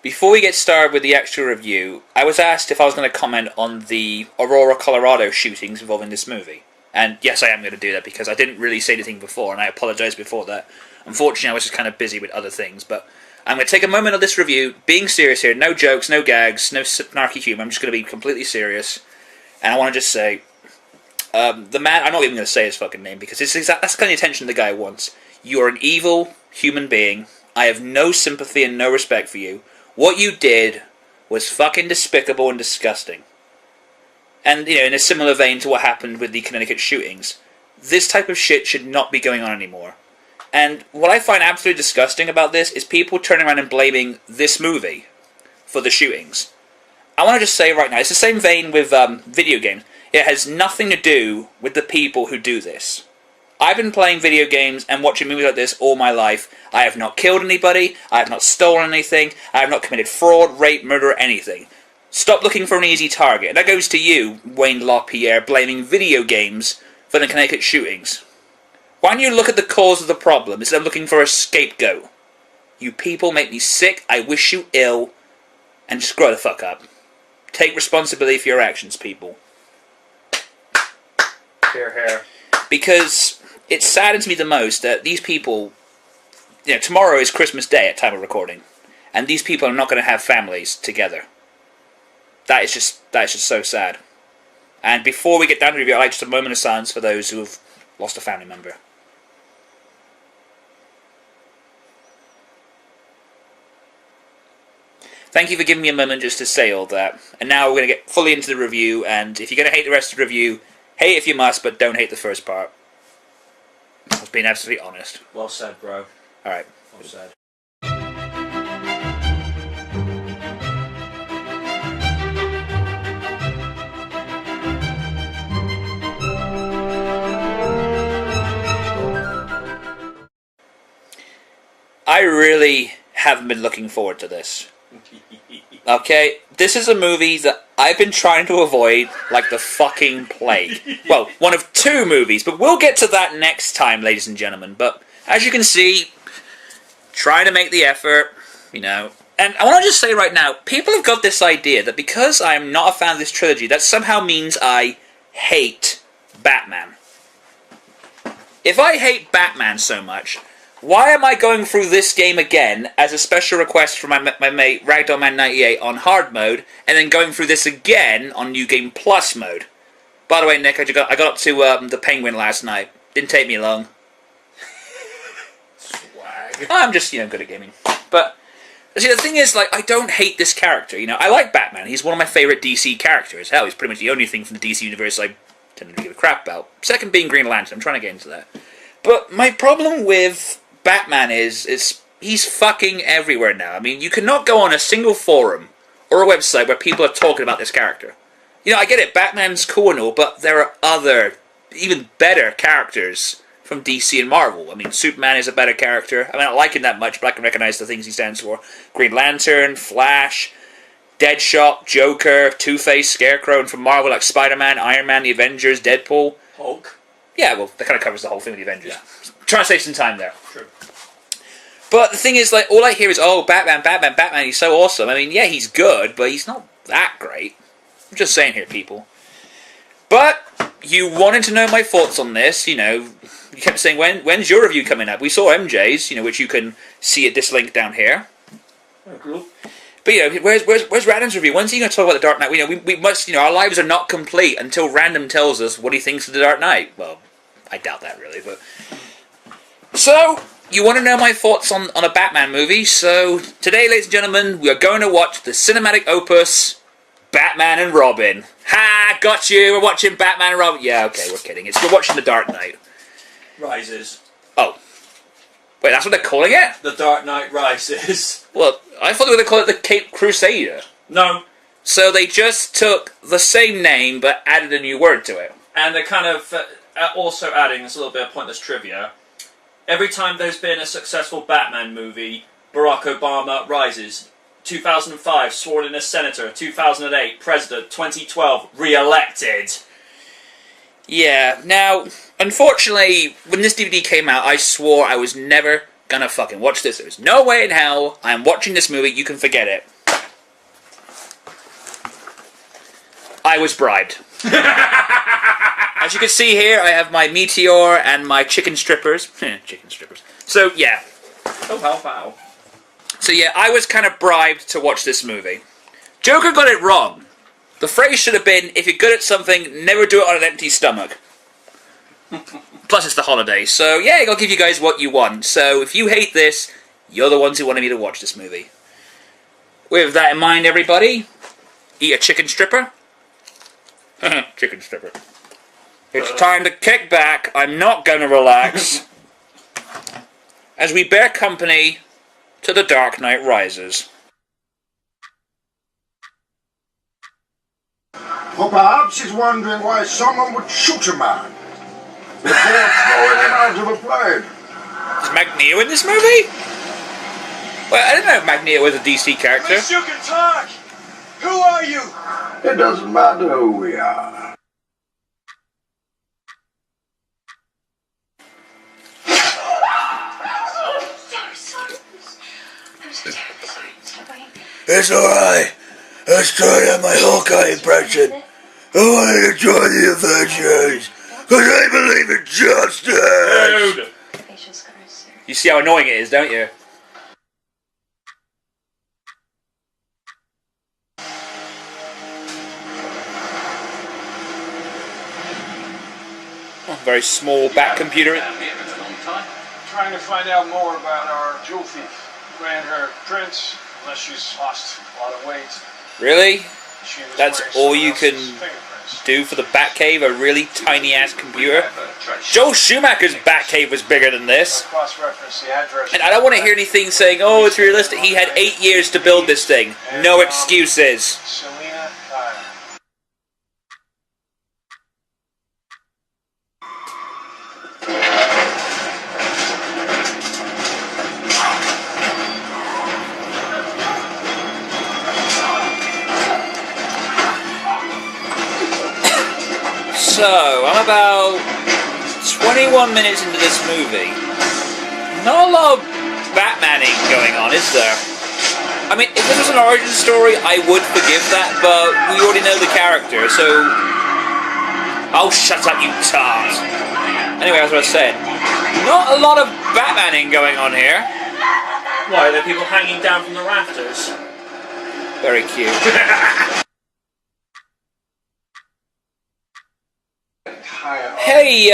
Before we get started with the extra review, I was asked if I was going to comment on the Aurora, Colorado shootings involving this movie. And yes, I am going to do that because I didn't really say anything before, and I apologise before that. Unfortunately, I was just kind of busy with other things, but I'm going to take a moment of this review, being serious here, no jokes, no gags, no snarky humour, I'm just going to be completely serious. And I want to just say, the man, I'm not even going to say his fucking name, because that's the kind of attention the guy wants. You're an evil human being. I have no sympathy and no respect for you. What you did was fucking despicable and disgusting. And, you know, in a similar vein to what happened with the Connecticut shootings, this type of shit should not be going on anymore. And what I find absolutely disgusting about this is people turning around and blaming this movie for the shootings. I want to just say right now, it's the same vein with video games. It has nothing to do with the people who do this. I've been playing video games and watching movies like this all my life. I have not killed anybody, I have not stolen anything, I have not committed fraud, rape, murder, or anything. Stop looking for an easy target. And that goes to you, Wayne LaPierre, blaming video games for the Connecticut shootings. Why don't you look at the cause of the problem instead of looking for a scapegoat? You people make me sick, I wish you ill, and just grow the fuck up. Take responsibility for your actions, people. Hear, hear. Because it saddens me the most that these people, you know, tomorrow is Christmas Day at time of recording, and these people are not going to have families together. That is just so sad. And before we get down to the review, I'd like just a moment of silence for those who have lost a family member. Thank you for giving me a moment just to say all that. And now we're going to get fully into the review, and if you're going to hate the rest of the review, hate if you must, but don't hate the first part. I was being absolutely honest. Well said, bro. Alright. Well said. I really haven't been looking forward to this. Okay, this is a movie that I've been trying to avoid like the fucking plague. Well, one of two movies, but we'll get to that next time, ladies and gentlemen. But as you can see, trying to make the effort, you know. And I want to just say right now, people have got this idea that because I'm not a fan of this trilogy, that somehow means I hate Batman. If I hate Batman so much, why am I going through this game again as a special request from my mate RagdollMan98 on hard mode, and then going through this again on New Game Plus mode? By the way, Nick, I got up to the Penguin last night. Didn't take me long. Swag. I'm just, you know, good at gaming. But see, the thing is, like, I don't hate this character. You know, I like Batman. He's one of my favorite DC characters. Hell, he's pretty much the only thing from the DC universe I tend to give a crap about. Second being Green Lantern. I'm trying to get into that. But my problem with Batman is he's fucking everywhere now. I mean, you cannot go on a single forum or a website where people are talking about this character. You know, I get it, Batman's cool and all, but there are other, even better characters from DC and Marvel. I mean, Superman is a better character. I mean, I don't like him that much, but I can recognize the things he stands for. Green Lantern, Flash, Deadshot, Joker, Two-Face, Scarecrow, and from Marvel, like Spider-Man, Iron Man, the Avengers, Deadpool. Hulk. Yeah, well, that kind of covers the whole thing with the Avengers. Yeah. Trying to save some time there. True. But the thing is, like, all I hear is, oh, Batman, Batman, Batman, he's so awesome. I mean, yeah, he's good, but he's not that great. I'm just saying here, people. But you wanted to know my thoughts on this, you know. You kept saying, when's your review coming up? We saw MJ's, you know, which you can see at this link down here. Oh, cool. But, you know, where's Random's review? When's he going to talk about The Dark Knight? You know, we must, you know, our lives are not complete until Random tells us what he thinks of The Dark Knight. Well, I doubt that, really, but... So, you want to know my thoughts on a Batman movie, so today, ladies and gentlemen, we are going to watch the cinematic opus, Batman and Robin. Ha! Got you! We're watching Batman and Robin. Yeah, okay, we're kidding. We're watching The Dark Knight. Rises. Oh. Wait, that's what they're calling it? The Dark Knight Rises. Well, I thought they were going to call it the Caped Crusader. No. So they just took the same name, but added a new word to it. And they're kind of also adding this little bit of pointless trivia. Every time there's been a successful Batman movie, Barack Obama rises. 2005, sworn in as senator. 2008, president. 2012, re-elected. Yeah, now, unfortunately, when this DVD came out, I swore I was never gonna fucking watch this. There was no way in hell I am watching this movie. You can forget it. I was bribed. As you can see here, I have my meteor and my chicken strippers. Chicken strippers. So, yeah. Oh, how. So, yeah, I was kind of bribed to watch this movie. Joker got it wrong. The phrase should have been, if you're good at something, never do it on an empty stomach. Plus, it's the holidays. So, yeah, I'll give you guys what you want. So, if you hate this, you're the ones who wanted me to watch this movie. With that in mind, everybody, eat a chicken stripper. Chicken stripper. It's time to kick back. I'm not going to relax. As we bear company to The Dark Knight Rises. Or perhaps he's wondering why someone would shoot a man before throwing him out of a plane. Is Magneto in this movie? Well, I didn't know Magneto was a DC character. At least you can talk! Who are you? It doesn't matter who we are. Sorry. I'm so terribly sorry. It's alright. I started on my Hawkeye impression. I wanted to join the Avengers because I believe in justice. Dude! Facial scars, sir. You see how annoying it is, don't you? Oh, very small back computer. Trying to find out more about our jewel thief. Ran her prints, unless she's lost a lot of weight. Really? She was That's wearing all someone you else's can fingerprints. do for the Batcave? A really tiny ass computer? Joel Schumacher's Batcave was bigger than this. Cross-reference the address. And I don't want to hear anything saying, oh, it's realistic. He had 8 years to build this thing. No excuses. Selena Kyle. So, I'm about 21 minutes into this movie. Not a lot of Batmaning going on, is there? I mean, if this was an origin story, I would forgive that, but we already know the character, so... Oh, shut up, you tart! Anyway, as I said, not a lot of Batmaning going on here. Why, are there people hanging down from the rafters? Very cute. Hey,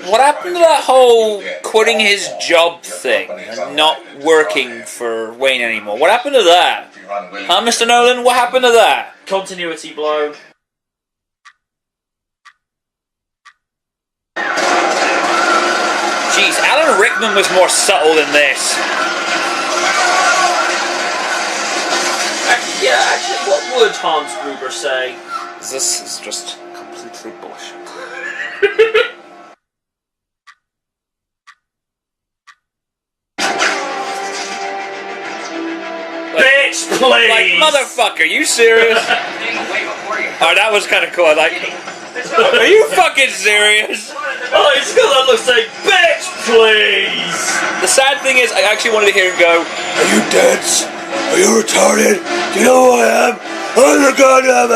what happened to that whole quitting his job thing and not working for Wayne anymore? What happened to that? Huh, Mr. Nolan? What happened to that? Continuity blow. Jeez, Alan Rickman was more subtle than this. Yeah, actually, what would Hans Gruber say? This is just completely bullshit. Bitch, please! Like, motherfucker, you serious? Oh, that was kind of cool. Like, are you fucking serious? Oh, it's because I look like, bitch, please! The sad thing is, I actually wanted to hear him go, Are you dense? Are you retarded? Do you know who I am? I'm the goddamn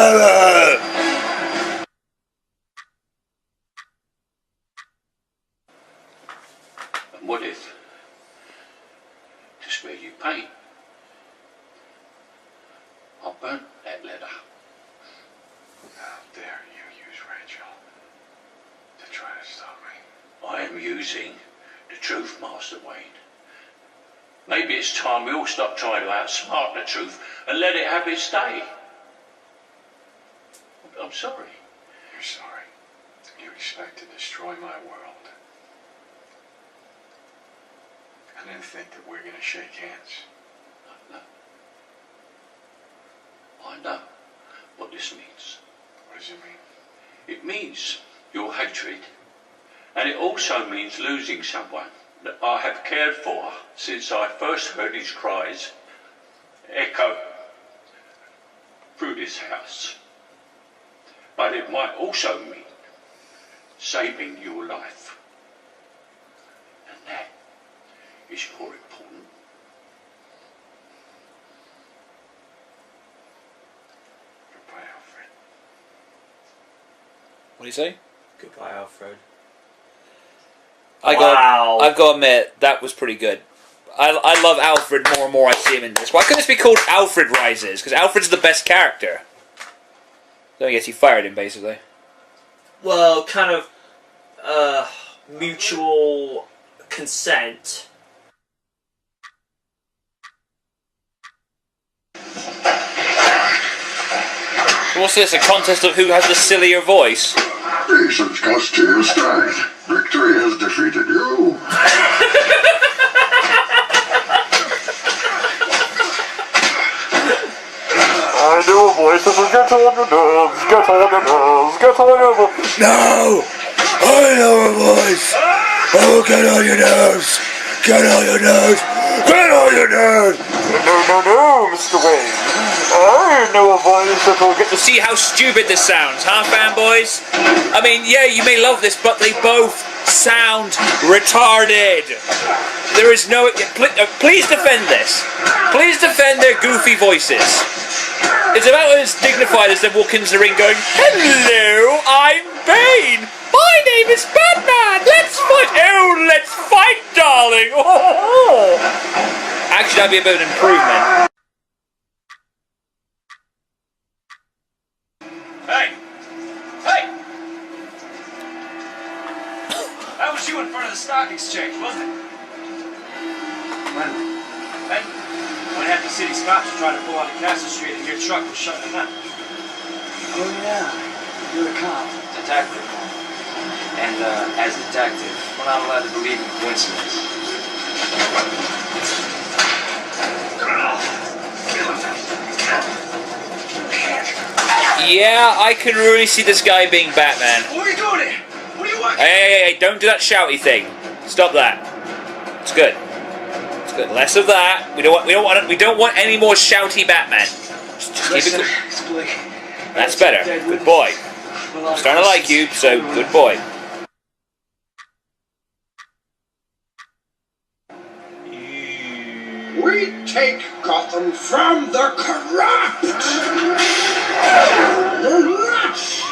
And what if, to spare you pain, I burnt that letter? How dare you use Rachel to try to stop me? I am using the truth, Master Wayne. Maybe it's time we all stop trying to outsmart the truth and let it have its day. I'm sorry. You're sorry. You expect to destroy my world. And then think that we're gonna shake hands. No. I know what this means. What does it mean? It means your hatred. And it also means losing someone that I have cared for since I first heard his cries echo through this house. But it might also mean saving your life. And that is more important. Goodbye, Alfred. What do you say? Goodbye, Alfred. I've got to admit, that was pretty good. I love Alfred more and more I see him in this. Why couldn't this be called Alfred Rises? Because Alfred's the best character. So I guess he fired him, basically. Well, kind of mutual consent. What's this, a contest of who has the sillier voice? Patience costs you strength. Victory has defeated you. I know a voice that will get on your nerves, get on your nerves, get on your nerves. No! I know a voice! Oh, get on your nerves! Get on your nerves! Get on your nerves! No, Mr. Wayne. I know a voice that will get... See how stupid this sounds, huh, fanboys? I mean, yeah, you may love this, but they both sound retarded. There is no... Please defend this. Please defend their goofy voices. It's about as dignified as them walking into the ring going, "Hello, I'm Bane. My name is Batman. Let's fight. Oh, let's fight, darling." Oh. Actually, that'd be a bit of an improvement. Hey! Hey! That was you in front of the stock exchange, wasn't it? When half the city's cops were trying to pull out of Castle Street and your truck was shutting them down. Oh yeah, you're a cop. Detective. And as a detective, we're not allowed to believe in coincidence. Yeah, I can really see this guy being Batman. What are you doing here? What are you watching? Hey, don't do that shouty thing. Stop that. It's good. It's good. Less of that. We don't want any more shouty Batman. Just keep it cool. That's better. Good boy. I'm starting to like you, so good boy. We take Gotham from the corrupt! The rich!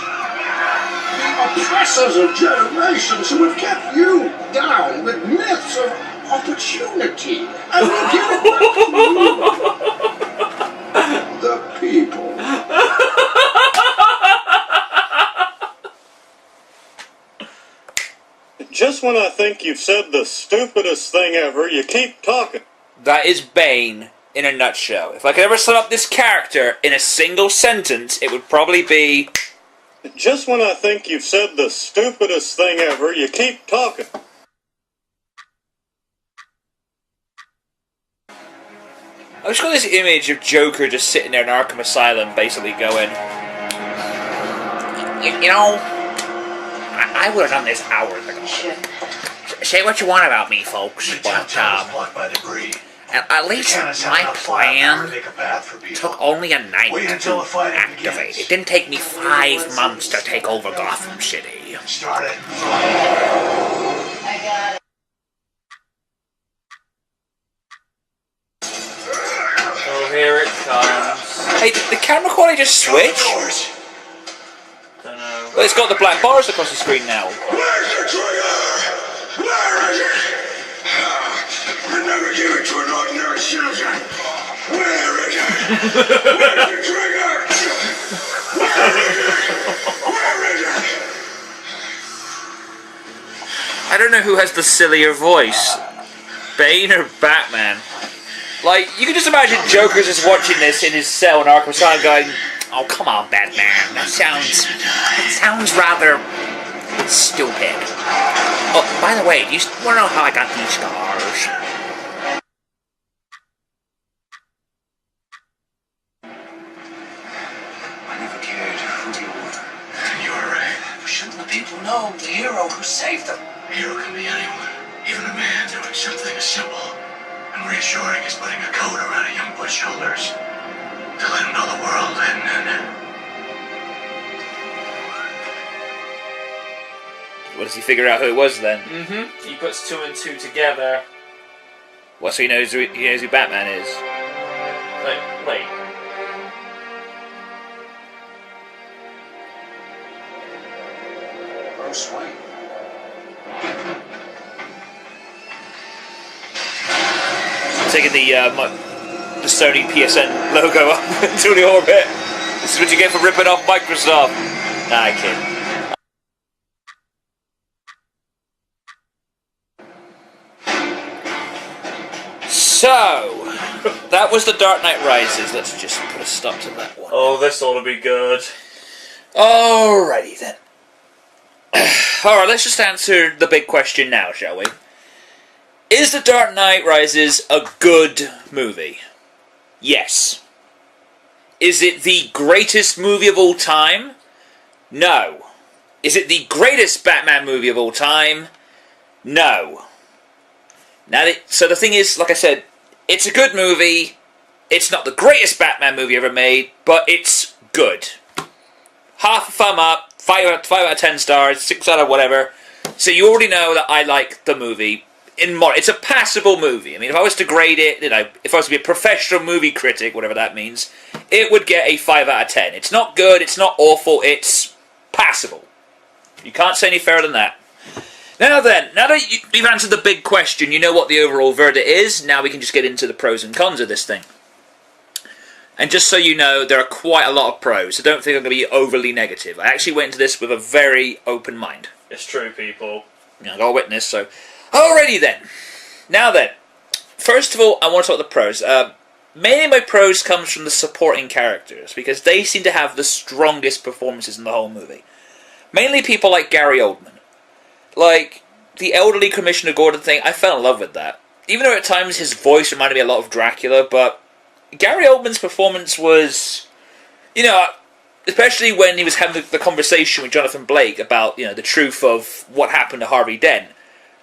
The oppressors of generations who have kept you down with myths of opportunity. And we give it back to you. The people. Just when I think you've said the stupidest thing ever, you keep talking. That is Bane in a nutshell. If I could ever sum up this character in a single sentence, it would probably be... Just when I think you've said the stupidest thing ever, you keep talking. I just got this image of Joker just sitting there in Arkham Asylum, basically going... You know, I would have done this hours ago. Say what you want about me, folks, but at least my plan took only a night to activate. It didn't take me 5 months to take over Gotham City. Oh, here it comes. Hey, did the camera quality just switch? Don't know. Well, it's got the black bars across the screen now. Where's the trigger? Where is it? I never give it to an ordinary citizen. Where is it? Where's the trigger? Where is it? Where is it? I don't know who has the sillier voice, Bane or Batman. Like, you can just imagine Joker's just watching this in his cell in Arkham Asylum going, "Oh, come on, Batman, that sounds rather stupid. Oh, by the way, do you want to know how I got these scars?" I never cared who you were. You were right. Shouldn't the people know the hero who saved them? A hero can be anyone, even a man doing something as simple and reassuring as putting a coat around a young boy's shoulders to let him know the world hadn't ended. What does he figure out who it was then? Mm-hmm. He puts 2 and 2 together. Well, so he knows who Batman is. Like, wait. Bruce Wayne. Taking the Sony PSN logo up into the orbit. This is what you get for ripping off Microsoft. Nah, I kid. So, that was The Dark Knight Rises. Let's just put a stop to that one. Oh, this ought to be good. Alrighty then. Alright, let's just answer the big question now, shall we? Is The Dark Knight Rises a good movie? Yes. Is it the greatest movie of all time? No. Is it the greatest Batman movie of all time? No. Now, so the thing is, like I said, it's a good movie. It's not the greatest Batman movie ever made, but it's good. Half a thumb up, 5 out of 10 stars, 6 out of whatever. So you already know that I like the movie. It's a passable movie. I mean, if I was to grade it, if I was to be a professional movie critic, whatever that means, it would get a 5 out of 10. It's not good, it's not awful, it's passable. You can't say any fairer than that. Now then, now that you've answered the big question, you know what the overall verdict is, now we can just get into the pros and cons of this thing. And just so you know, there are quite a lot of pros, so don't think I'm going to be overly negative. I actually went into this with a very open mind. It's true, people. I got a witness, so... Alrighty then. Now then, first of all, I want to talk about the pros. Mainly my pros comes from the supporting characters, because they seem to have the strongest performances in the whole movie. Mainly people like Gary Oldman. Like, the elderly Commissioner Gordon thing, I fell in love with that. Even though at times his voice reminded me a lot of Dracula, but Gary Oldman's performance was, especially when he was having the conversation with Jonathan Blake about, the truth of what happened to Harvey Dent.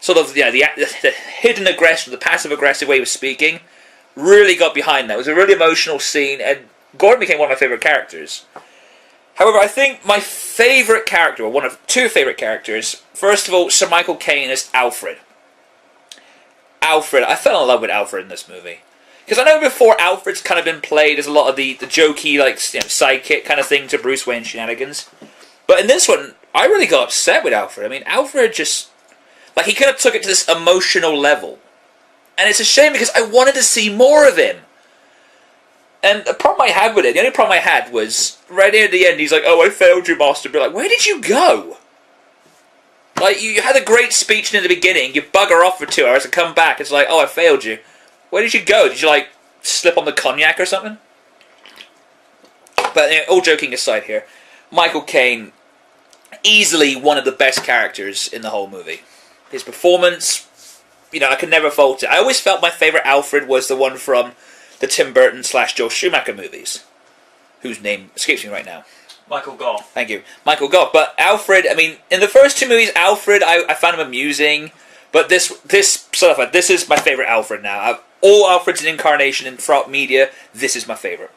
Sort of, the hidden aggression, the passive-aggressive way he was speaking, really got behind that. It was a really emotional scene, and Gordon became one of my favourite characters. However, I think my favourite character, or one of two favourite characters, first of all, Sir Michael Caine as Alfred. Alfred, I fell in love with Alfred in this movie. Because I know before Alfred's kind of been played as a lot of the jokey, sidekick kind of thing to Bruce Wayne shenanigans. But in this one, I really got upset with Alfred. I mean, Alfred just... he kind of took it to this emotional level. And it's a shame because I wanted to see more of him. And the problem I had with it, the only problem I had was, right near the end, he's like, "Oh, I failed you, Master." But like, where did you go? Like, you had a great speech in the beginning, you bugger off for 2 hours and come back, it's like, "Oh, I failed you." Where did you go? Did you, slip on the cognac or something? But all joking aside here, Michael Caine, easily one of the best characters in the whole movie. His performance, I could never fault it. I always felt my favourite Alfred was the one from the Tim Burton / Joel Schumacher movies, whose name escapes me right now. Michael Gough. Thank you. Michael Gough. But Alfred, I mean, in the first two movies, Alfred, I found him amusing, but this is my favourite Alfred now. All Alfred's an incarnation in throughout media, this is my favourite.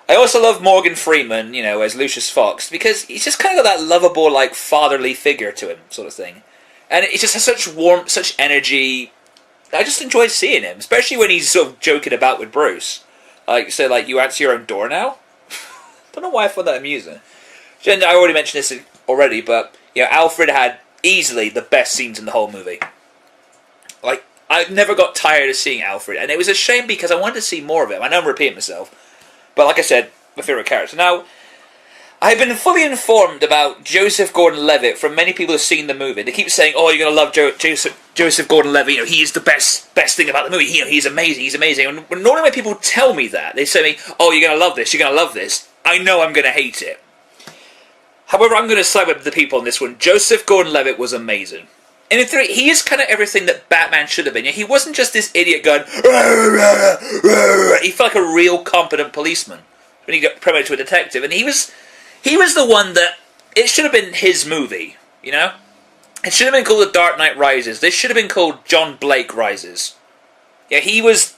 I also love Morgan Freeman, as Lucius Fox, because he's just kind of got that lovable, fatherly figure to him, sort of thing. And it just has such warmth, such energy. I just enjoyed seeing him, especially when he's sort of joking about with Bruce. You answer your own door now? Don't know why I found that amusing. And I already mentioned this already, but, Alfred had easily the best scenes in the whole movie. I never got tired of seeing Alfred, and it was a shame because I wanted to see more of him. I know I'm repeating myself, but like I said, my favourite character. Now, I've been fully informed about Joseph Gordon-Levitt from many people who've seen the movie. They keep saying, "Oh, you're going to love Joseph Gordon-Levitt. He is the best thing about the movie. He's amazing. He's amazing." And when normally when people tell me that, they say to me, "Oh, you're going to love this. You're going to love this." I know I'm going to hate it. However, I'm going to side with the people on this one. Joseph Gordon-Levitt was amazing. And in theory, he is kind of everything that Batman should have been. He wasn't just this idiot going, "Rah, rah, rah." He felt like a real competent policeman when he got promoted to a detective. And he was the one that, it should have been his movie, It should have been called The Dark Knight Rises. This should have been called John Blake Rises. Yeah, he was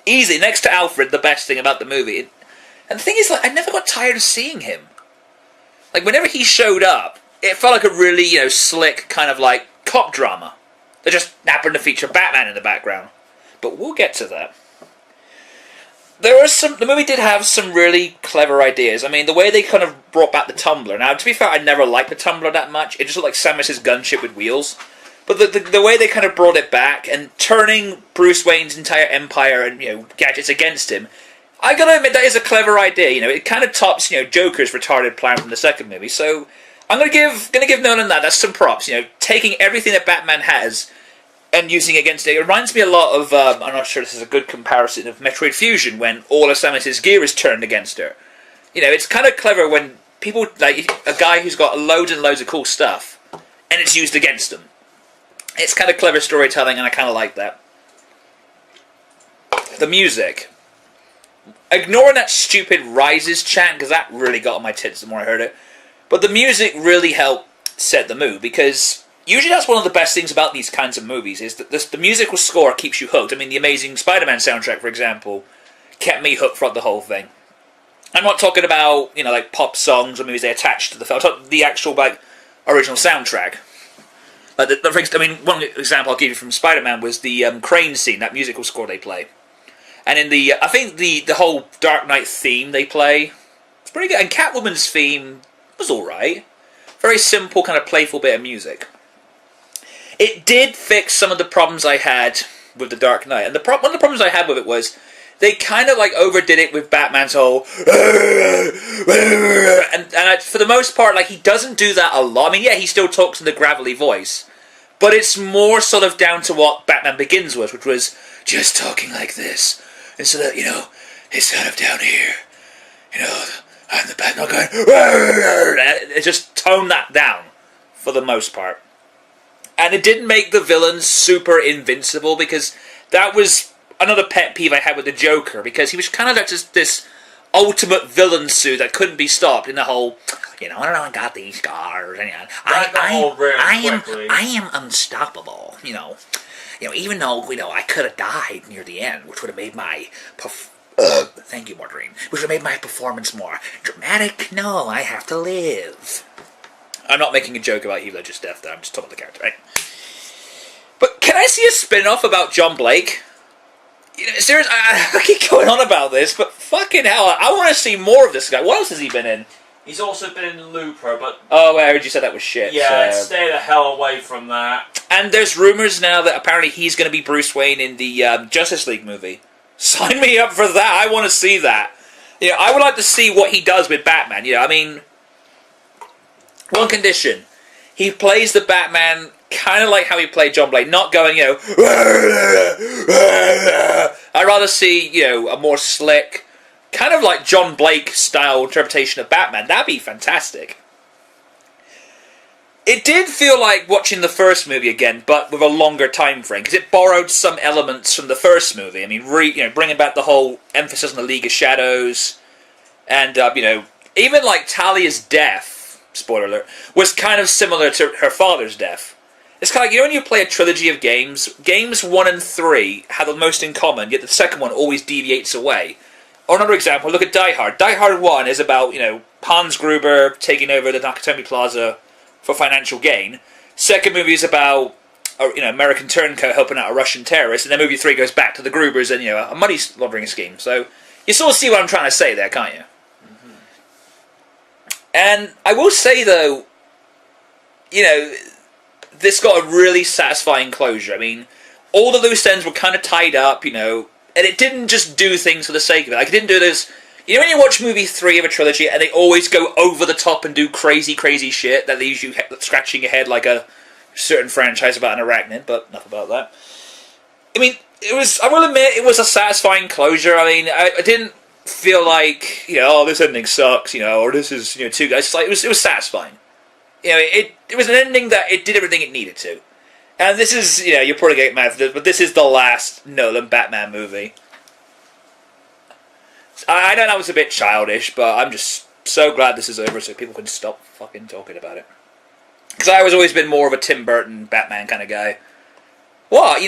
easily, next to Alfred, the best thing about the movie. And the thing is, I never got tired of seeing him. Whenever he showed up, it felt like a really, slick kind of cop drama. They just happened to feature Batman in the background. But we'll get to that. The movie did have some really clever ideas. I mean, the way they kind of brought back the Tumbler. Now, to be fair, I never liked the Tumbler that much. It just looked like Samus's gunship with wheels. But the way they kind of brought it back and turning Bruce Wayne's entire empire and, gadgets against him, I gotta admit, that is a clever idea. It kind of tops, Joker's retarded plan from the second movie. So, I'm gonna give Nolan that. That's some props. Taking everything that Batman has and using it against it. It reminds me a lot of, I'm not sure this is a good comparison, of Metroid Fusion, when all of Samus's gear is turned against her. It's kind of clever when people, like a guy who's got loads and loads of cool stuff, and it's used against them. It's kind of clever storytelling, and I kind of like that. The music. Ignoring that stupid Rises chant, because that really got on my tits the more I heard it. But the music really helped set the mood, because usually that's one of the best things about these kinds of movies, is that the musical score keeps you hooked. I mean, the Amazing Spider-Man soundtrack, for example, kept me hooked throughout the whole thing. I'm not talking about, like pop songs or movies they attach to the film. I'm talking the actual, original soundtrack. One example I'll give you from Spider-Man was the crane scene, that musical score they play. And in I think the whole Dark Knight theme they play, it's pretty good. And Catwoman's theme was alright. Very simple, kind of playful bit of music. It did fix some of the problems I had with the Dark Knight. And one of the problems I had with it was, they kind of overdid it with Batman's whole and for the most part, he doesn't do that a lot. I mean, yeah, he still talks in the gravelly voice, but it's more sort of down to what Batman Begins was, which was just talking like this instead of it's kind of down here. I'm the Batman going. It just toned that down for the most part, and it didn't make the villains super invincible, because that was another pet peeve I had with the Joker, because he was kind of just this ultimate villain suit that couldn't be stopped in the whole, I got these scars, and I am unstoppable, even though, I could have died near the end, which would have made my, thank you, Margarine, which would have made my performance more dramatic. No, I have to live. I'm not making a joke about Heath Ledger's death there, I'm just talking about the character, right? But can I see a spin-off about John Blake? Seriously, I keep going on about this, but fucking hell, I want to see more of this guy. What else has he been in? He's also been in Looper, but... Oh, I heard you said that was shit. Yeah, stay the hell away from that. And there's rumours now that apparently he's going to be Bruce Wayne in the Justice League movie. Sign me up for that. I want to see that. I would like to see what he does with Batman. I mean, one condition. He plays the Batman kind of like how he played John Blake, not going, I'd rather see, a more slick, kind of like John Blake style interpretation of Batman. That'd be fantastic. It did feel like watching the first movie again, but with a longer time frame, because it borrowed some elements from the first movie. I mean, bringing back the whole emphasis on the League of Shadows, and even Talia's death, spoiler alert, was kind of similar to her father's death. It's kind of like, when you play a trilogy of games 1 and 3 have the most in common, yet the second one always deviates away. Or another example, look at Die Hard. Die Hard 1 is about, Hans Gruber taking over the Nakatomi Plaza for financial gain. Second movie is about, American turncoat helping out a Russian terrorist, and then movie 3 goes back to the Grubers and, a money laundering scheme. So, you sort of see what I'm trying to say there, can't you? Mm-hmm. And I will say, though, this got a really satisfying closure. I mean, all the loose ends were kind of tied up, and it didn't just do things for the sake of it. It didn't do this... when you watch movie 3 of a trilogy and they always go over the top and do crazy, crazy shit that leaves you scratching your head like a certain franchise about an arachnid, but enough about that. I mean, I will admit, it was a satisfying closure. I mean, I didn't feel like, this ending sucks, or this is, too good. It's just like, it was satisfying. It was an ending that it did everything it needed to. And this is, you're probably getting mad at this, but this is the last Nolan Batman movie. I know that was a bit childish, but I'm just so glad this is over so people can stop fucking talking about it. Because I was always been more of a Tim Burton Batman kind of guy. What,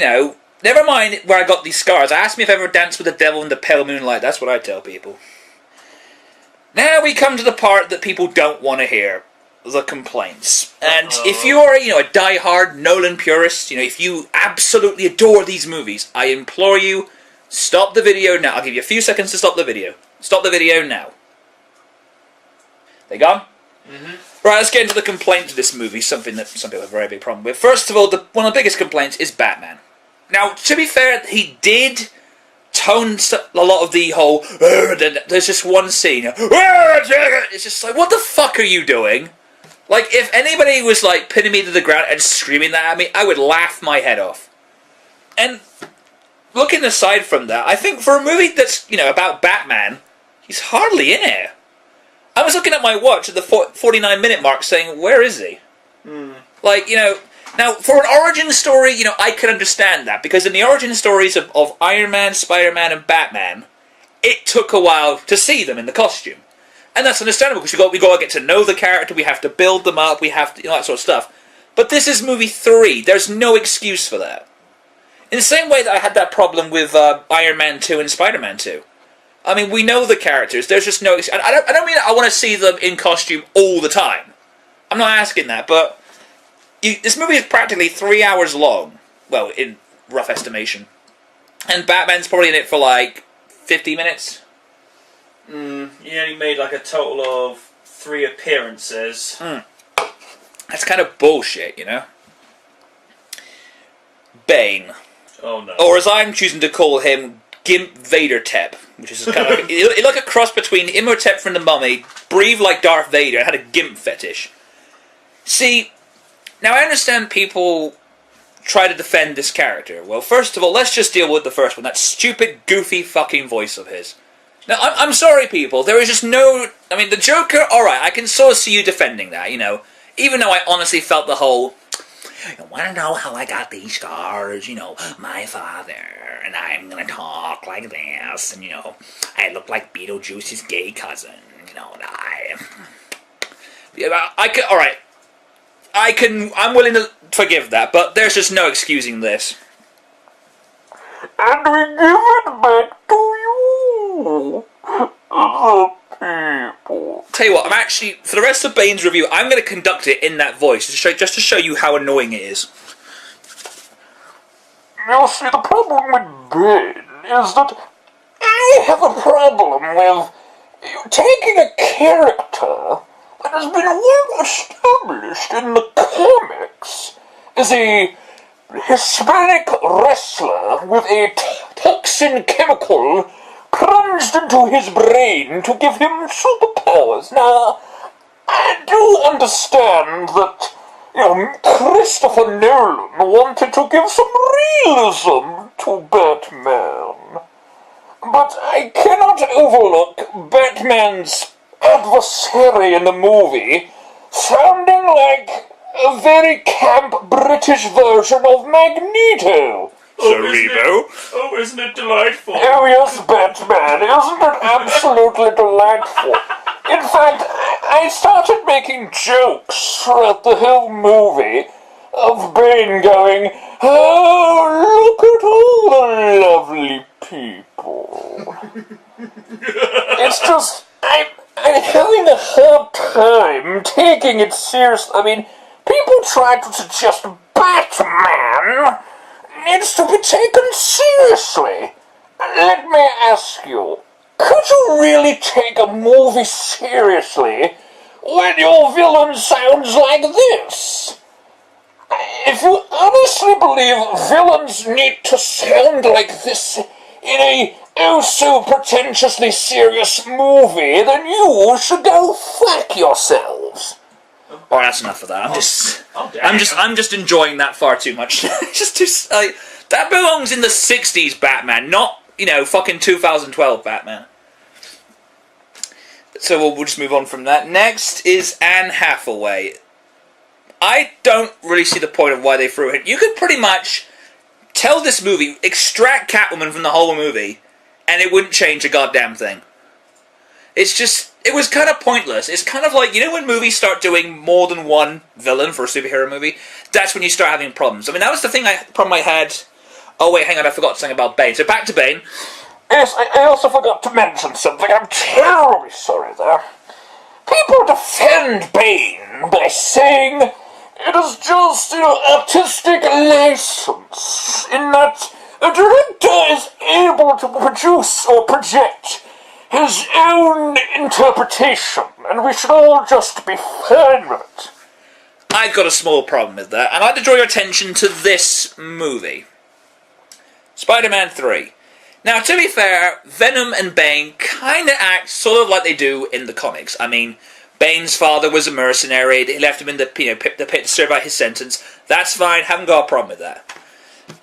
never mind where I got these scars. Ask me if I ever danced with the devil in the pale moonlight. That's what I tell people. Now we come to the part that people don't want to hear. The complaints. And if you are, a die-hard Nolan purist, if you absolutely adore these movies, I implore you, Stop the video now. I'll give you a few seconds to stop the video. Stop the video now. They gone? Mm-hmm. Right, let's get into the complaints of this movie, something that some people have a very big problem with. First of all, one of the biggest complaints is Batman. Now, to be fair, he did tone a lot of the whole, there's just one scene, it's just like, what the fuck are you doing? Like, if anybody was like pinning me to the ground and screaming that at me, I would laugh my head off. And looking aside from that, I think for a movie that's, about Batman, he's hardly in it. I was looking at my watch at the 49-minute mark saying, where is he? Like, now, for an origin story, I can understand that, because in the origin stories of Iron Man, Spider-Man, and Batman, it took a while to see them in the costume. And that's understandable, because we got to get to know the character, we have to build them up, we have to, that sort of stuff. But this is movie 3, there's no excuse for that. In the same way that I had that problem with Iron Man 2 and Spider-Man 2. I mean, we know the characters, there's just no excuse. I don't mean I want to see them in costume all the time. I'm not asking that, but this movie is practically 3 hours long. Well, in rough estimation. And Batman's probably in it for like 50 minutes. He only made like a total of 3 appearances. That's kind of bullshit, Bane. Oh no. Or as I'm choosing to call him, Gimp Vader-Tep, which is kind of like a cross between Imhotep from the Mummy, breathed like Darth Vader, and had a gimp fetish. See, now I understand people try to defend this character. Well, first of all, let's just deal with the first one, that stupid, goofy fucking voice of his. Now, I'm sorry, people, there is just no... I mean, the Joker, alright, I can sort of see you defending that, even though I honestly felt the whole... You want to know how I got these scars? My father, and I'm going to talk like this, and, I look like Beetlejuice's gay cousin, alright. I'm willing to forgive that, but there's just no excusing this. And we give it back to you, the people. Tell you what, I'm actually, for the rest of Bane's review, I'm going to conduct it in that voice, just to show you how annoying it is. You see, the problem with Bane is that I have a problem with taking a character that has been well established in the comics as a Hispanic wrestler with a toxin chemical plunged into his brain to give him superpowers. Now, I do understand that, Christopher Nolan wanted to give some realism to Batman. But I cannot overlook Batman's adversary in the movie sounding like a very camp British version of Magneto. Isn't it delightful? Oh yes, Batman, isn't it absolutely delightful? In fact, I started making jokes throughout the whole movie of Bane going, oh, look at all the lovely people. It's just, I'm having a hard time taking it seriously. I mean, people try to suggest Batman needs to be taken seriously. Let me ask you, could you really take a movie seriously when your villain sounds like this? If you honestly believe villains need to sound like this in a oh-so-pretentiously serious movie, then you should go fuck yourselves. Alright, that's enough of that. I'm just enjoying that far too much. Just too, that belongs in the 60s Batman, not, fucking 2012 Batman. So we'll just move on from that. Next is Anne Hathaway. I don't really see the point of why they threw it. You could pretty much tell this movie, extract Catwoman from the whole movie, and it wouldn't change a goddamn thing. It's just, it was kind of pointless. It's kind of like, when movies start doing more than one villain for a superhero movie, that's when you start having problems. I mean, that was the problem I had. Oh wait, hang on, I forgot something about Bane. So back to Bane. Yes, I also forgot to mention something. I'm terribly sorry there. People defend Bane by saying it is just, artistic license, in that a director is able to produce or project his own interpretation, and we should all just be fine with it. I've got a small problem with that, and I'd like to draw your attention to this movie. Spider-Man 3. Now, to be fair, Venom and Bane kind of act sort of like they do in the comics. I mean, Bane's father was a mercenary. They left him in the pit to serve out his sentence. That's fine. Haven't got a problem with that.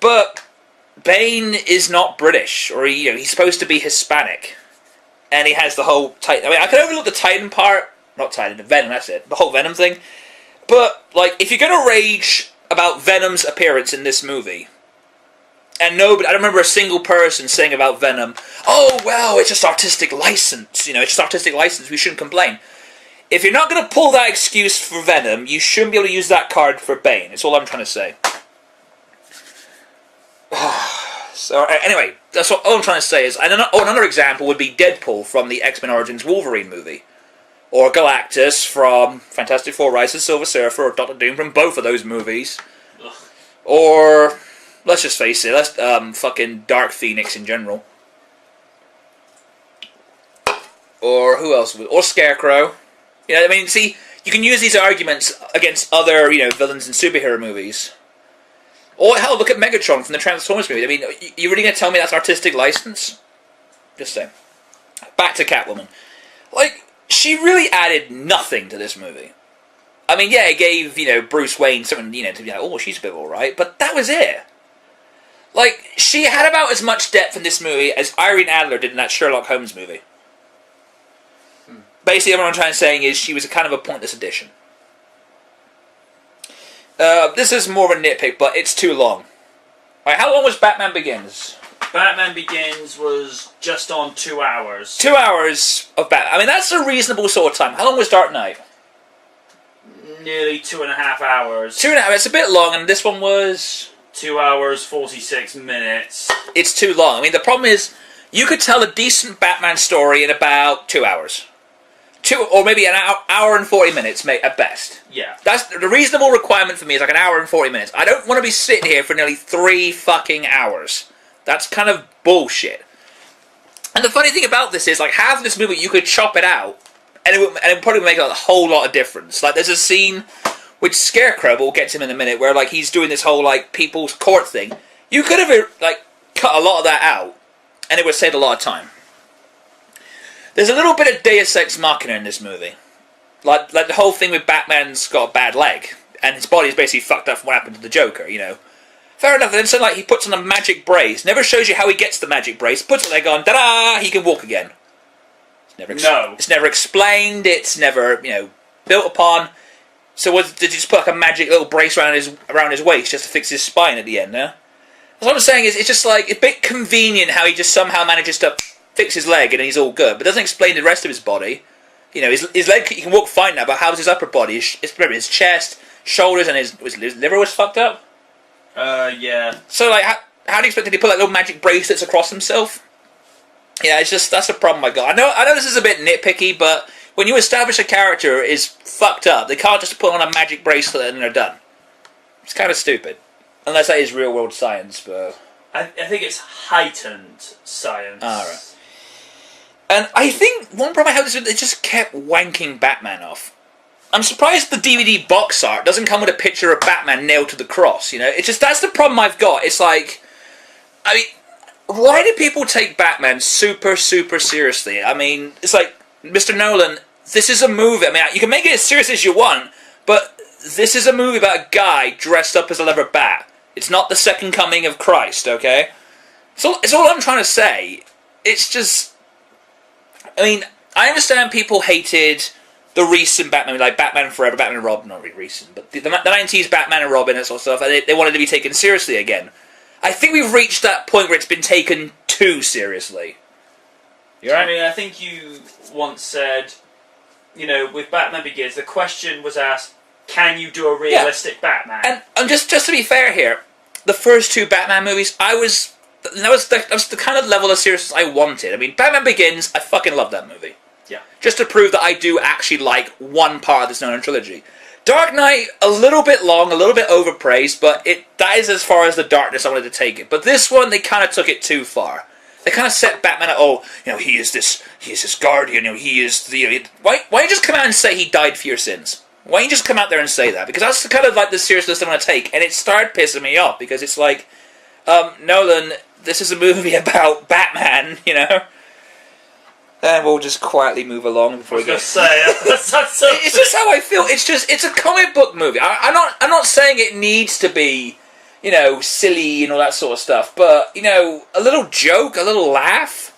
But Bane is not British, or he's supposed to be Hispanic, and he has the whole Titan. I mean, I can overlook the Titan part, not Titan, Venom. That's it. The whole Venom thing. But like, if you're gonna rage about Venom's appearance in this movie, and nobody, I don't remember a single person saying about Venom, "Oh well, it's just artistic license. It's just artistic license. We shouldn't complain." If you're not going to pull that excuse for Venom, you shouldn't be able to use that card for Bane. That's all I'm trying to say. So, anyway, that's all I'm trying to say is... another example would be Deadpool from the X-Men Origins Wolverine movie. Or Galactus from Fantastic Four Rise of the Silver Surfer, or Doctor Doom from both of those movies. Ugh. Or, let's just face it, fucking Dark Phoenix in general. Or who else? Or Scarecrow. I mean, see, you can use these arguments against other, villains in superhero movies. Or, hell, look at Megatron from the Transformers movie. I mean, you really going to tell me that's artistic license? Just saying. Back to Catwoman. Like, she really added nothing to this movie. I mean, yeah, it gave, Bruce Wayne something, to be like, oh, she's a bit alright, but that was it. Like, she had about as much depth in this movie as Irene Adler did in that Sherlock Holmes movie. Basically, what I'm trying to say is she was a kind of a pointless addition. This is more of a nitpick, but it's too long. Alright, how long was Batman Begins? Batman Begins was just on 2 hours. 2 hours of Batman. I mean, that's a reasonable sort of time. How long was Dark Knight? Nearly 2.5 hours. 2.5. It's a bit long, and this one was... 2 hours, 46 minutes. It's too long. I mean, the problem is, you could tell a decent Batman story in about 2 hours. Or maybe an hour and 40 minutes, mate, at best. Yeah. That's the reasonable requirement for me is like an hour and 40 minutes. I don't want to be sitting here for nearly 3 fucking hours. That's kind of bullshit. And the funny thing about this is, like, half of this movie, you could chop it out, and it would probably make a whole lot of difference. Like, there's a scene which Scarecrow, we'll get to him in a minute, where, like, he's doing this whole, like, people's court thing. You could have, like, cut a lot of that out, and it would save a lot of time. There's a little bit of Deus Ex Machina in this movie. Like the whole thing with Batman's got a bad leg, and his body is basically fucked up from what happened to the Joker, Fair enough, then so like he puts on a magic brace. Never shows you how he gets the magic brace. Puts it leg on, ta-da! He can walk again. It's never explained. It's never, built upon. So did he just put like a magic little brace around his waist just to fix his spine at the end, no? What I'm saying is, it's just like a bit convenient how he just somehow manages to fix his leg and he's all good, but doesn't explain the rest of his body. His leg, he can walk fine now, but how's his upper body? His chest, shoulders, and his liver was fucked up? Yeah. So, like, how do you expect, did he put like little magic bracelets across himself? Yeah, it's just, that's a problem I got. I know this is a bit nitpicky, but when you establish a character is fucked up, they can't just put on a magic bracelet and they're done. It's kind of stupid. Unless that is real world science, but... I think it's heightened science. Alright. And I think one problem I have is that they just kept wanking Batman off. I'm surprised the DVD box art doesn't come with a picture of Batman nailed to the cross, It's just, that's the problem I've got. It's like, I mean, why do people take Batman super, super seriously? I mean, it's like, Mr. Nolan, this is a movie. I mean, you can make it as serious as you want, but this is a movie about a guy dressed up as a leather bat. It's not the second coming of Christ, okay? So it's all I'm trying to say. It's just... I mean, I understand people hated the recent Batman, like Batman Forever, Batman and Robin, not really recent, but the 90s Batman and Robin and sort of stuff, and they wanted to be taken seriously again. I think we've reached that point where it's been taken too seriously. I mean, I think you once said, with Batman Begins, the question was asked, can you do a realistic Batman? And just to be fair here, the first 2 Batman movies, that was the kind of level of seriousness I wanted. I mean, Batman Begins, I fucking love that movie. Yeah. Just to prove that I do actually like one part of this Nolan trilogy. Dark Knight, a little bit long, a little bit overpraised, but that is as far as the darkness I wanted to take it. But this one, they kind of took it too far. They kind of set Batman at, he is this guardian, he is the... Why don't you just come out and say he died for your sins? Why don't you just come out there and say that? Because that's kind of like the seriousness I'm going to take. And it started pissing me off, because it's like, Nolan, this is a movie about Batman, And we'll just quietly move along before we go. It's just how I feel. It's a comic book movie. I'm not saying it needs to be, silly and all that sort of stuff. But, a little joke, a little laugh.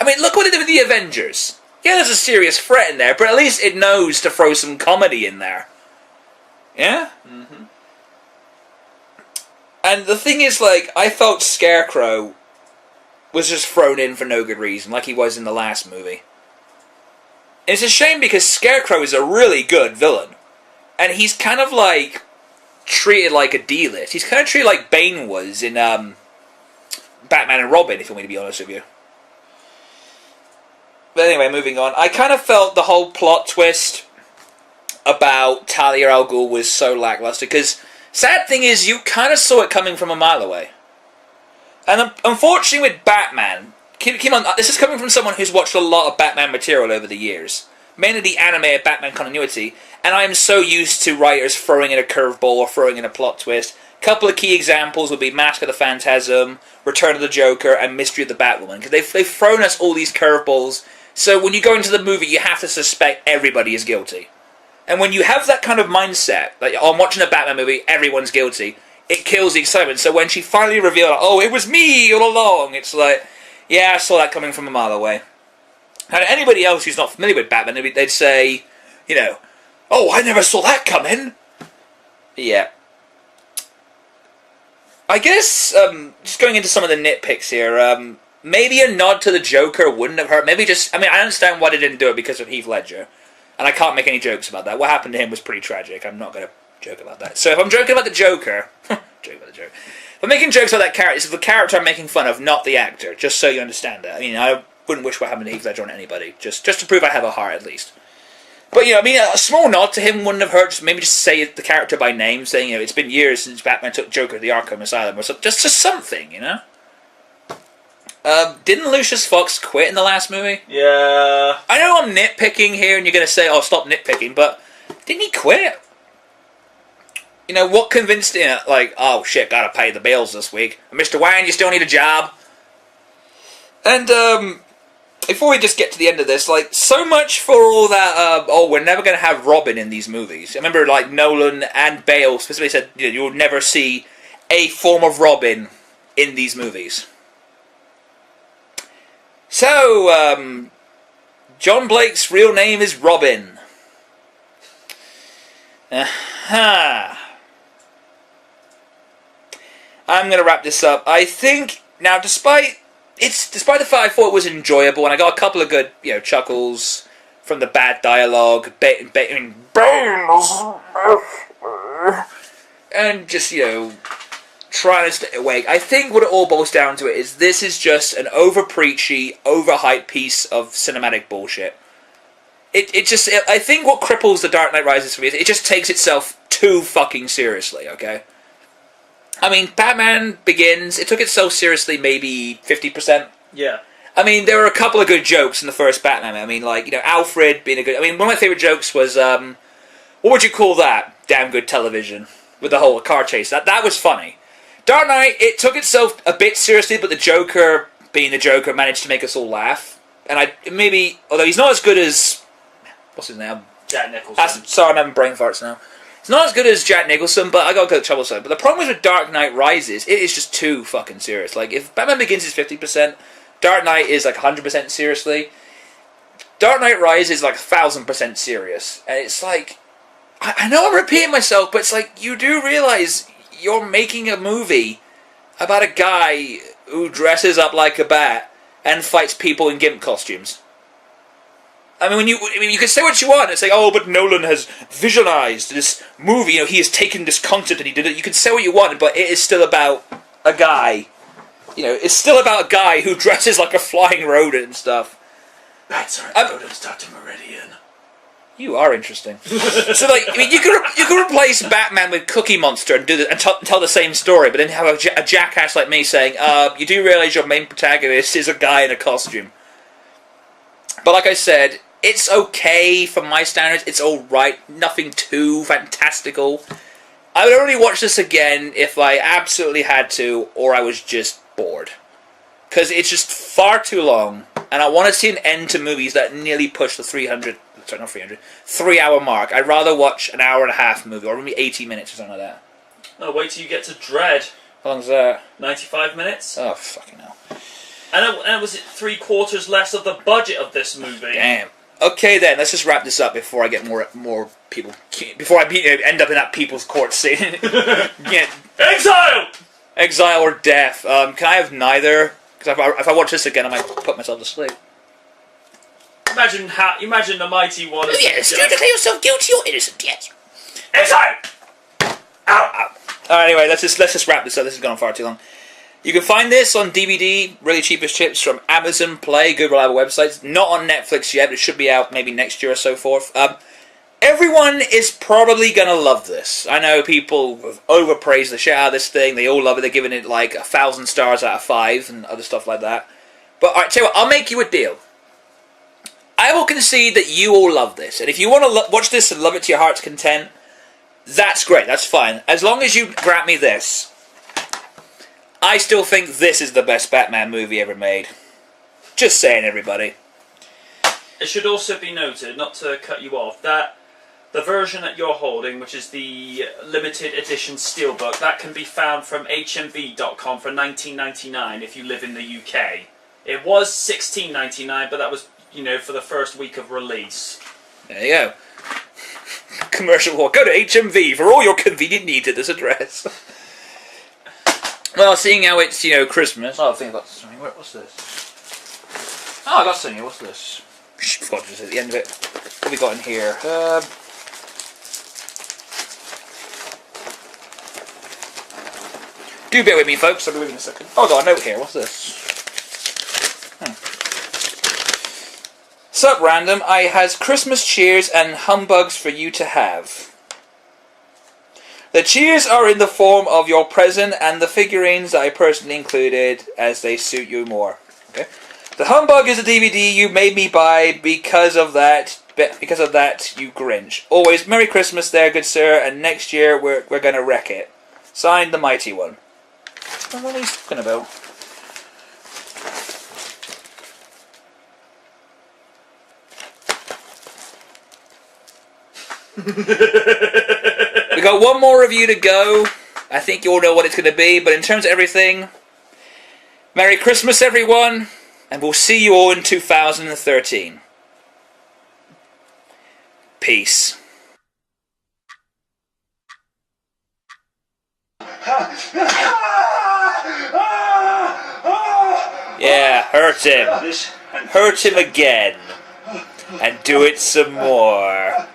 I mean, look what they did with the Avengers. Yeah, there's a serious threat in there, but at least it knows to throw some comedy in there. Yeah? Mm-hmm. And the thing is, I felt Scarecrow was just thrown in for no good reason, like he was in the last movie. And it's a shame because Scarecrow is a really good villain. And he's kind of, treated like a D-list. He's kind of treated like Bane was in, Batman and Robin, if you want me to be honest with you. But anyway, moving on. I kind of felt the whole plot twist about Talia al Ghul was so lackluster, because sad thing is, you kind of saw it coming from a mile away. And unfortunately with Batman, keep on, this is coming from someone who's watched a lot of Batman material over the years. Mainly the animated Batman continuity, and I'm so used to writers throwing in a curveball or throwing in a plot twist. A couple of key examples would be Mask of the Phantasm, Return of the Joker, and Mystery of the Batwoman. Because they've thrown us all these curveballs, so when you go into the movie, you have to suspect everybody is guilty. And when you have that kind of mindset, like, I'm watching a Batman movie, everyone's guilty, it kills the excitement. So when she finally revealed, it was me all along, it's like, yeah, I saw that coming from a mile away. And anybody else who's not familiar with Batman, they'd say, I never saw that coming. Yeah. I guess, just going into some of the nitpicks here, maybe a nod to the Joker wouldn't have hurt. Maybe just, I understand why they didn't do it because of Heath Ledger. And I can't make any jokes about that. What happened to him was pretty tragic. I'm not going to joke about that. So if I'm joking about the Joker, if I'm making jokes about that character, it's the character I'm making fun of, not the actor, just so you understand that. I wouldn't wish what happened to Heath Ledger on anybody, just to prove I have a heart, at least. But, a small nod to him wouldn't have hurt. Maybe just say the character by name, saying, it's been years since Batman took Joker to the Arkham Asylum, or something. Just something, Didn't Lucius Fox quit in the last movie? Yeah. I know I'm nitpicking here, and you're going to say, stop nitpicking, but didn't he quit? What convinced him, shit, gotta pay the bills this week. Mr. Wayne, you still need a job? And, before we just get to the end of this, so much for all that, we're never going to have Robin in these movies. I remember, Nolan and Bale specifically said, you'll never see a form of Robin in these movies. So, John Blake's real name is Robin. I'm going to wrap this up. I think, now, despite the fact I thought it was enjoyable, and I got a couple of good, chuckles from the bad dialogue, and just, trying to stay awake. I think what it all boils down to is this is just an over-preachy, overhyped piece of cinematic bullshit. I think what cripples The Dark Knight Rises for me is it just takes itself too fucking seriously, okay? Batman Begins, it took itself seriously maybe 50%. Yeah. There were a couple of good jokes in the first Batman. Alfred being a good... one of my favourite jokes was, what would you call that? Damn good television. With the whole car chase. That was funny. Dark Knight, it took itself a bit seriously, but the Joker, being the Joker, managed to make us all laugh. And although he's not as good as... What's his name? Jack Nicholson. Sorry, I'm having brain farts now. It's not as good as Jack Nicholson, but I got good trouble with it. But the problem is with Dark Knight Rises, it is just too fucking serious. If Batman Begins is 50%, Dark Knight is 100% seriously. Dark Knight Rises is 1,000% serious. And it's I know I'm repeating myself, but it's you do realise you're making a movie about a guy who dresses up like a bat and fights people in gimp costumes. You can say what you want and say, but Nolan has visionized this movie, he has taken this concept and he did it. You can say what you want, but it is still about a guy. It's still about a guy who dresses like a flying rodent and stuff. Bats aren't rodents, Dr. Meridian. You are interesting. So, like, I mean, you could replace Batman with Cookie Monster and tell the same story, but then have a jackass like me saying, you do realize your main protagonist is a guy in a costume. But like I said, it's okay for my standards. It's alright. Nothing too fantastical. I would only watch this again if I absolutely had to, or I was just bored. Because it's just far too long, and I want to see an end to movies that nearly push the 3 hour mark. I'd rather watch an hour and a half movie, or maybe 80 minutes or something like that. Oh, wait till you get to Dread. How long's that? 95 minutes. Oh, fucking hell. And was it 3/4 less of the budget of this movie? Damn. Okay then, let's just wrap this up before I get more people, before I end up in that people's court scene. Yeah. Exile or death. Can I have neither? Because if I watch this again, I might put myself to sleep. Imagine the mighty one. Yes, you declare yourself guilty or innocent. Yes. Exile. Ow. Anyway, let's just wrap this up. This has gone on far too long. You can find this on DVD, really cheap as chips, from Amazon Play, good reliable websites. Not on Netflix yet, but it should be out maybe next year or so forth. Everyone is probably going to love this. I know people have overpraised the shit out of this thing. They all love it. They're giving it like 1,000 stars out of 5 and other stuff like that. But alright, tell you what, I'll make you a deal. I will concede that you all love this. And if you want to watch this and love it to your heart's content, that's great. That's fine. As long as you grant me this. I still think this is the best Batman movie ever made. Just saying, everybody. It should also be noted, not to cut you off, that the version that you're holding, which is the limited edition steelbook, that can be found from hmv.com for $19.99 if you live in the UK. It was $16.99, but that was, for the first week of release. There you go. Commercial war. Go to HMV for all your convenient needs at this address. Well, seeing how it's, Christmas... Oh, I think I got something. What's this? Oh, I got something here. What's this? I forgot to say at the end of it. What have we got in here? Do bear with me, folks. I'll be with you in a second. Oh, I got a note here. What's this? Sup, Random? I has Christmas cheers and humbugs for you to have. The cheers are in the form of your present and the figurines that I personally included as they suit you more. Okay. The humbug is a DVD you made me buy because of that, you Grinch. Always Merry Christmas there, good sir, and next year we're gonna wreck it. Signed, the Mighty One. What are you talking about? We got one more review to go. I think you all know what it's going to be, but in terms of everything, Merry Christmas, everyone, and we'll see you all in 2013. Peace. Yeah, hurt him. Hurt him again. And do it some more.